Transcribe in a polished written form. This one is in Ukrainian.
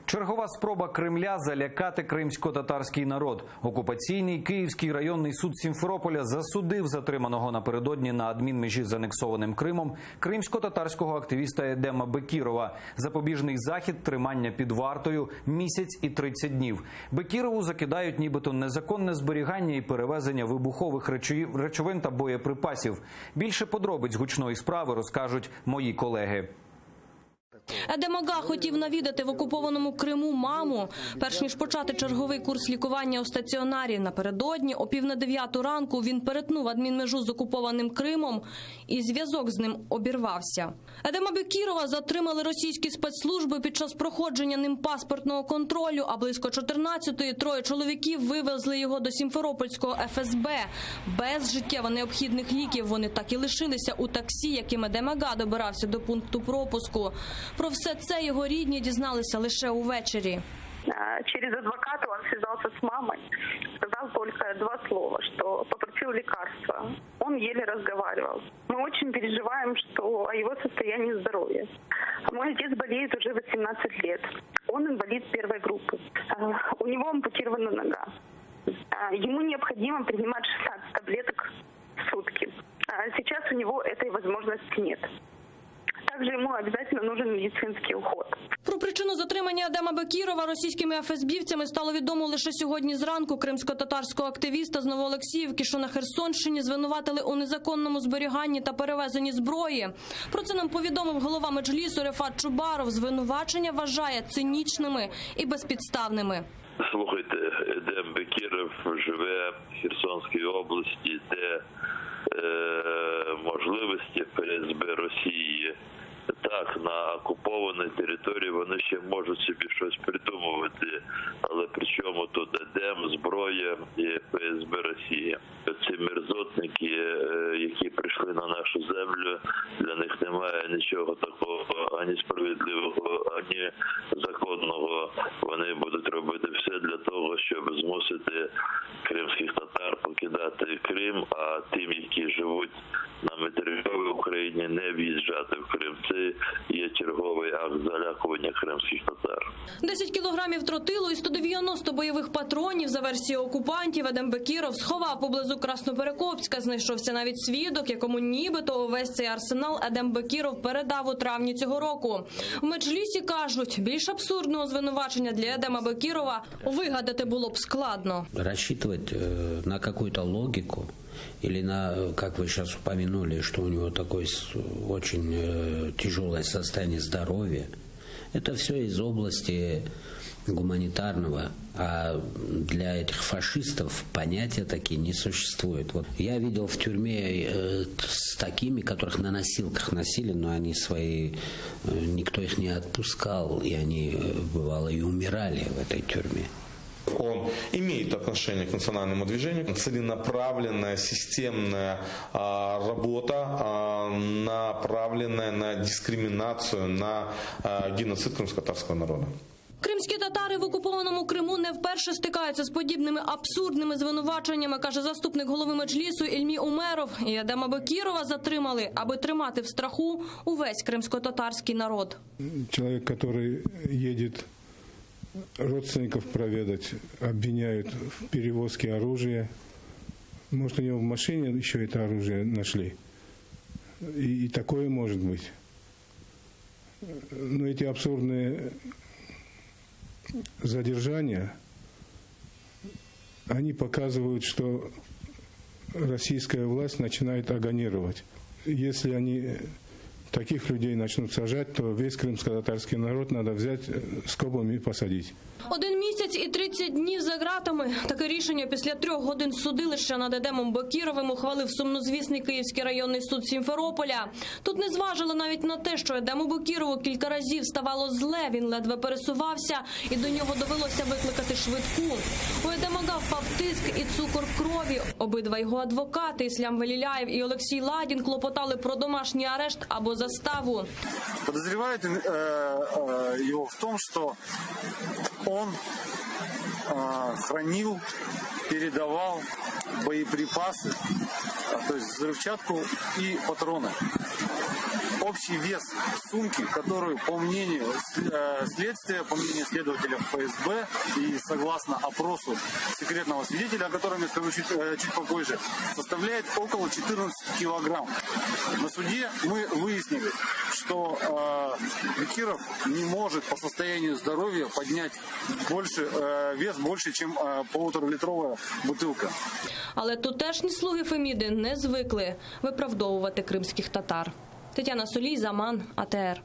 Чергова спроба Кремля залякати кримсько-татарський народ. Окупаційний Київський районний суд Сімферополя засудив затриманого напередодні на адмінмежі з анексованим Кримом кримсько-татарського активіста Едема Бекірова. Запобіжний захід – тримання під вартою місяць і 30 днів. Бекірову закидають нібито незаконне зберігання і перевезення вибухових речовин та боєприпасів. Більше подробиць гучної справи розкажуть мої колеги. Едем Ага хотів навідати в окупованому Криму маму, перш ніж почати черговий курс лікування у стаціонарі. Напередодні, о 8:45 ранку, він перетнув адмінмежу з окупованим Кримом і зв'язок з ним обірвався. Едема Бекірова затримали російські спецслужби під час проходження ним паспортного контролю, а близько 14-ї троє чоловіків вивезли його до Сімферопольського ФСБ. Без життєво необхідних ліків вони так і лишилися у таксі, яким Едем Ага добирався до пункту пропуску. Про все це його рідні дізналися лише увечері. Через адвоката он связался с мамой, сказал только 2 слова, что попросил лекарства. Он еле разговаривал. Мы очень переживаем, что о его состоянии здоровья. Мой отец болеет уже 18 лет. Он инвалид 1-й группы. У него ампутирована нога. Ему необходимо принимать 16 таблеток в сутки. Сейчас у него этой возможности нет. Также ему обязательно нужен медицинский уход. Про причину затримання Едема Бекірова російськими ФСБівцями стало відомо лише сьогодні зранку. Кримсько-татарського активіста з Новоолексіївки, що на Херсонщині, звинуватили у незаконному зберіганні та перевезенні зброї. Про це нам повідомив голова Меджлісу Рефат Чубаров. Звинувачення вважає цинічними і безпідставними. Слухайте, Едем Бекіров живе в Херсонській області, де можливості ФСБ Росії так на окупованій території вони ще можуть собі щось придумувати, але при чому тут Едем, зброя і ФСБ Росії. Ці мерзотники, які прийшли на нашу землю, для них немає нічого такого, ані справедливого, ані законного. Вони будуть робити все для того, щоб змусити кримських татар покидати Крим, а тим, які живуть на материковій Україні, не в'їжджати в Крим. Це є черговий акт залякування кримських татар. 10 кілограмів тротилу і 190 бойових патронів, за версією окупантів, Едем Бекіров сховав поблизу Красноперекопська. Знайшовся навіть свідок, якому нібито увесь цей арсенал Едем Бекіров передав у травні цього року. В Меджлісі кажуть, більш абсурдного звинувачення для Едема Бекірова вигадати було б складно. Рассчитывать на какую-то логику или на, как вы сейчас упомянули, что у него такое очень тяжелое состояние здоровья, это все из области гуманитарного, а для этих фашистов понятия такие не существуют. Вот я видел в тюрьме с такими, которых на носилках носили, но они свои, никто их не отпускал, и они, бывало, и умирали в этой тюрьме. Он имеет отношение к национальному движению. Целенаправленная, системная работа, направленная на дискриминацию, на геноцид крымско-татарского народа. Кримські татари в окупованому Криму не вперше стикаються з подібними абсурдними звинуваченнями, каже заступник голови Меджлісу Ільмі Умеров. І Едема Бекірова затримали, аби тримати в страху увесь кримсько-татарський народ. Чоловік, який їде родственников проведать, обвиняют в перевозке оружия. Может, у него в машине еще это оружие нашли. И такое может быть. Но эти абсурдные задержания, они показывают, что российская власть начинает агонировать. Если они таких людей начнут сажать, то весь крымско-татарский народ надо взять скобом и посадить. 1 місяць і 30 днів за ґратами. Таке рішення після 3 годин судилища над Едемом Бекіровим ухвалив сумнозвісний Київський районний суд Сімферополя. Тут не зважили навіть на те, що Едему Бекірову кілька разів ставало зле, він ледве пересувався, і до нього довелося викликати швидку. У Едема Ага впав тиск і цукор крові. Обидва його адвокати, Іслям Веліляєв і Олексій Ладін, клопотали про домашній арешт або заставу. Подозревают его в том, что он хранил, передавал боеприпасы, то есть взрывчатку и патроны. общий вес сумки, которую, по мнению следствия, по мнению следователя ФСБ и согласно опросу секретного свидетеля, о котором я скажу чуть попозже, составляет около 14 килограмм. На суде мы выяснили, что Бекиров не может по состоянию здоровья поднять вес больше, чем 1,5-литровая бутылка. Але тутешні слуги Феміди не звикли виправдовувати кримських татар. Тетяна Солій, Заман, АТР.